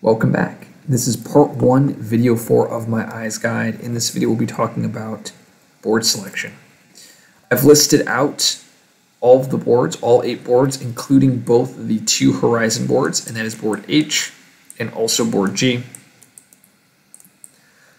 Welcome back. This is part 1, video 4 of my eyes guide. In this video, we'll be talking about board selection. I've listed out all of the boards, all 8 boards, including both the 2 horizon boards, and that is board H and also board G.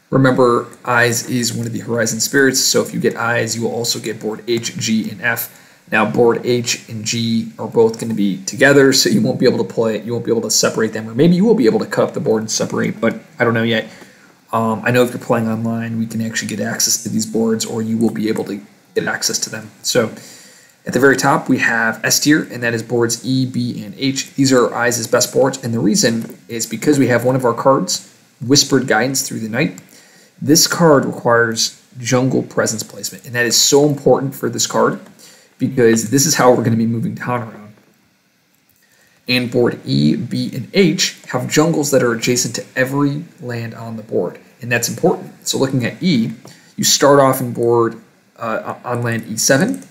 Remember, eyes is one of the horizon spirits, so if you get eyes, you will also get board H, G, and F. Now, board H and G are both going to be together, so you won't be able to play it. You won't be able to separate them, or maybe you will be able to cut up the board and separate, but I don't know yet. I know if you're playing online, we can actually get access to these boards, or you will be able to get access to them. So, at the very top, we have S tier, and that is boards E, B, and H. These are eyes' best boards, and the reason is because we have one of our cards, Whispered Guidance Through the Night. This card requires jungle presence placement, and that is so important for this card, because this is how we're going to be moving Dahan around. And board E, B, and H have jungles that are adjacent to every land on the board, and that's important. So looking at E, you start off in board on land E7,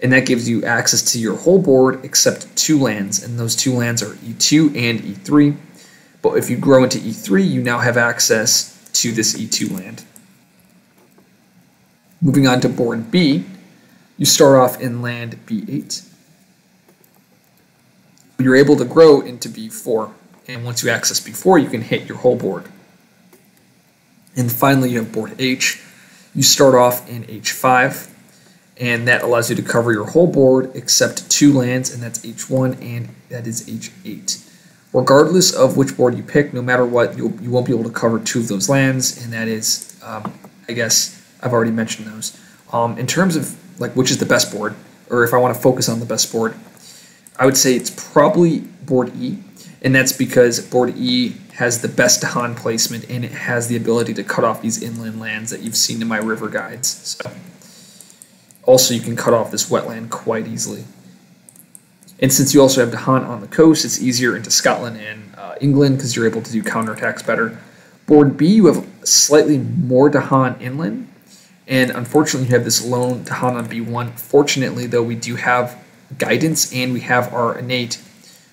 and that gives you access to your whole board except 2 lands, and those 2 lands are E2 and E3. But if you grow into E3, you now have access to this E2 land. Moving on to board B, you start off in land B8. You're able to grow into B4, and once you access B4, you can hit your whole board. And finally, you have board H. You start off in H5, and that allows you to cover your whole board except 2 lands, and that's H1 and that is H8. Regardless of which board you pick, no matter what, you won't be able to cover 2 of those lands, and that is, I guess, I've already mentioned those. In terms of like which is the best board, or if I want to focus on the best board, I would say it's probably board E, and that's because board E has the best Dahan placement, and it has the ability to cut off these inland lands that you've seen in my river guides. So, also, you can cut off this wetland quite easily. And since you also have Dahan on the coast, it's easier into Scotland and England because you're able to do counterattacks better. Board B, you have slightly more Dahan inland, and unfortunately you have this lone Dahan on B1. Fortunately, though, we do have guidance, and we have our innate,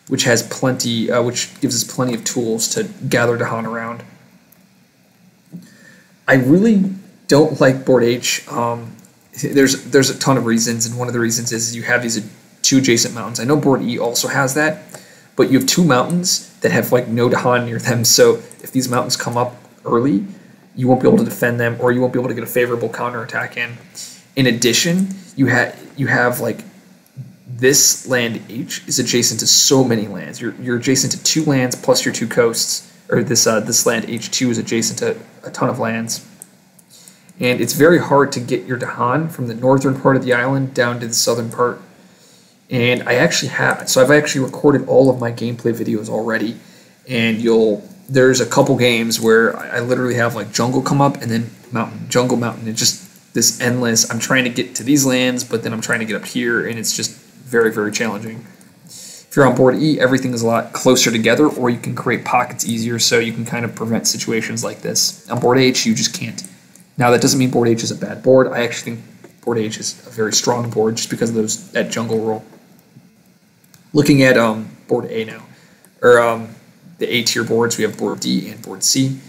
which has plenty, which gives us plenty of tools to gather Dahan around. I really don't like board H. There's a ton of reasons, and one of the reasons is you have these 2 adjacent mountains. I know board E also has that, but you have 2 mountains that have like no Dahan near them, so if these mountains come up early, you won't be able to defend them, or you won't be able to get a favorable counterattack in. In addition, you have like this land H is adjacent to so many lands. You're adjacent to 2 lands plus your 2 coasts, or this land H2 is adjacent to a ton of lands. And it's very hard to get your Dahan from the northern part of the island down to the southern part. And I've actually recorded all of my gameplay videos already, and there's a couple games where I literally have like jungle come up and then mountain, jungle, mountain. It's just this endless, I'm trying to get to these lands, but then I'm trying to get up here, and it's just very, very challenging. If you're on board E, everything is a lot closer together, or you can create pockets easier, so you can kind of prevent situations like this. On board H, you just can't. Now, that doesn't mean board H is a bad board. I actually think board H is a very strong board just because of that jungle rule. Looking at board A now, or the A tier boards, we have board D and board C.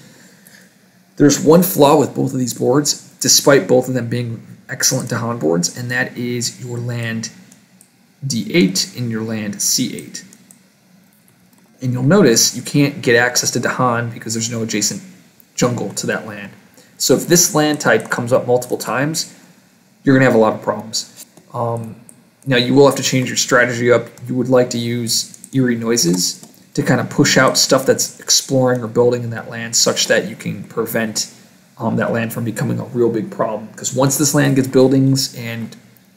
There's one flaw with both of these boards, despite both of them being excellent Dahan boards, and that is your land D8 and your land C8. And you'll notice you can't get access to Dahan because there's no adjacent jungle to that land. So if this land type comes up multiple times, you're going to have a lot of problems. Now, you will have to change your strategy up. You would like to use eerie noises to kind of push out stuff that's exploring or building in that land, such that you can prevent that land from becoming a real big problem. Because once this land gets buildings and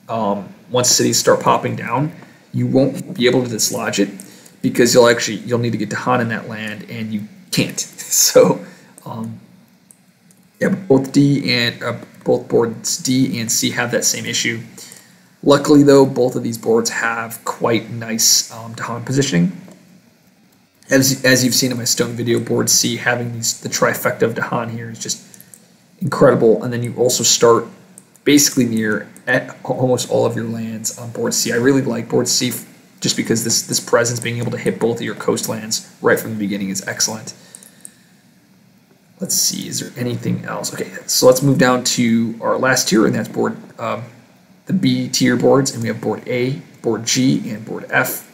once cities start popping down, you won't be able to dislodge it because you'll need to get Dahan in that land, and you can't. So, yeah, both boards D and C have that same issue. Luckily, though, both of these boards have quite nice Dahan positioning. As you've seen in my stone video, board C having the trifecta of Dahan here is just incredible. And then you also start basically near at almost all of your lands on board C. I really like board C just because this presence, being able to hit both of your coastlands right from the beginning, is excellent. let's see, is there anything else? Okay, so let's move down to our last tier, and that's board, the B tier boards, and we have board A, board G, and board F.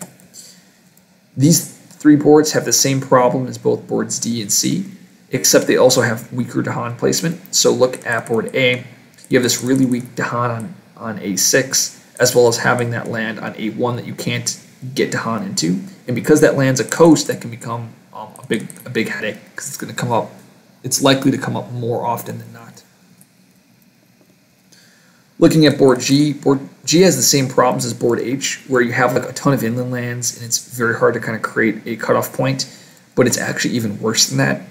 These three boards have the same problem as both boards D and C, except they also have weaker Dahan placement. So look at board A, you have this really weak Dahan on A6, as well as having that land on A1 that you can't get Dahan into. And because that land's a coast, that can become a big headache, because it's going to come up. It's likely to come up more often than not. Looking at board G has the same problems as board H, where you have like a ton of inland lands, and it's very hard to kind of create a cutoff point. But it's actually even worse than that.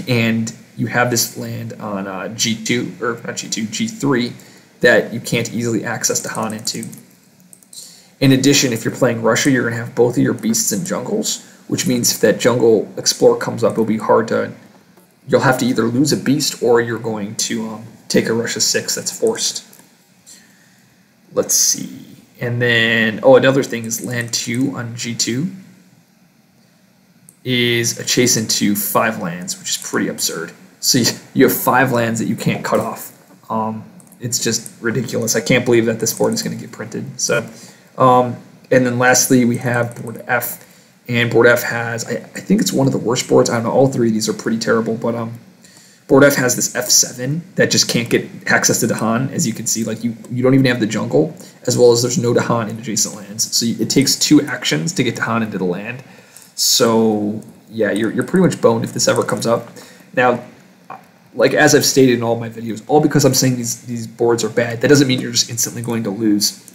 And you have this land on G2, or not G2, G3, that you can't easily access Dahan into. In addition, if you're playing Russia, you're going to have both of your beasts and jungles, which means if that jungle explorer comes up, it'll be hard to. You'll have to either lose a beast or you're going to take a Russia 6 that's forced. Let's see. And then, another thing is land 2 on G2 is a chase into 5 lands, which is pretty absurd. So you have 5 lands that you can't cut off. It's just ridiculous. I can't believe that this board is going to get printed. So, and then lastly, we have board F. And board F has, I think it's one of the worst boards. I don't know, all three of these are pretty terrible, but board F has this F7 that just can't get access to Dahan. As you can see, like you don't even have the jungle, as well as there's no Dahan in adjacent lands. So it takes 2 actions to get Dahan into the land. So yeah, you're pretty much boned if this ever comes up. Now, like as I've stated in all my videos, all because I'm saying these boards are bad, that doesn't mean you're just instantly going to lose.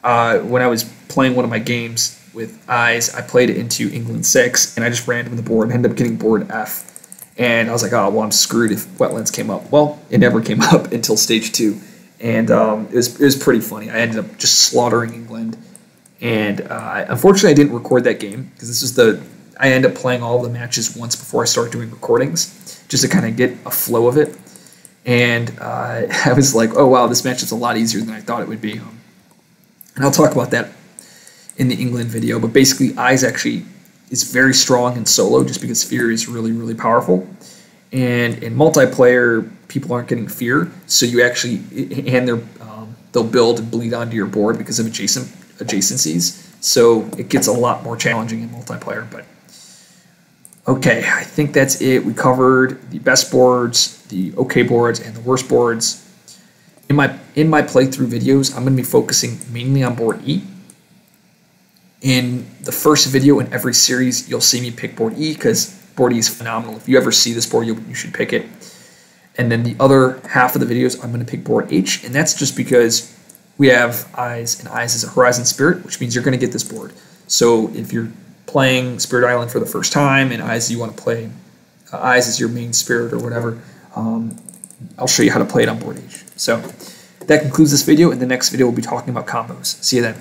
When I was playing one of my games with eyes, I played it into England 6, and I just ran to the board and ended up getting board F. And I was like, oh, well, I'm screwed if wetlands came up. Well, it never came up until stage 2, and it was pretty funny. I ended up just slaughtering England, and unfortunately, I didn't record that game because this is I ended up playing all the matches once before I started doing recordings, just to kind of get a flow of it. And I was like, oh wow, this match is a lot easier than I thought it would be. And I'll talk about that in the England video, but basically Eyes actually is very strong in solo just because Fear is really, really powerful. And in multiplayer, people aren't getting Fear, so you actually, and they'll build and bleed onto your board because of adjacencies, so it gets a lot more challenging in multiplayer. But okay, I think that's it. We covered the best boards, the okay boards, and the worst boards. In my playthrough videos, I'm going to be focusing mainly on board E. In the first video in every series, you'll see me pick board E because board E is phenomenal. If you ever see this board, you should pick it. And then the other half of the videos, I'm going to pick board H, and that's just because we have Eyes, and Eyes is a Horizon Spirit, which means you're going to get this board. So if you're playing Spirit Island for the first time and Eyes, you want to play Eyes as your main spirit or whatever, I'll show you how to play it on board H. So that concludes this video. In the next video, we'll be talking about combos. See you then.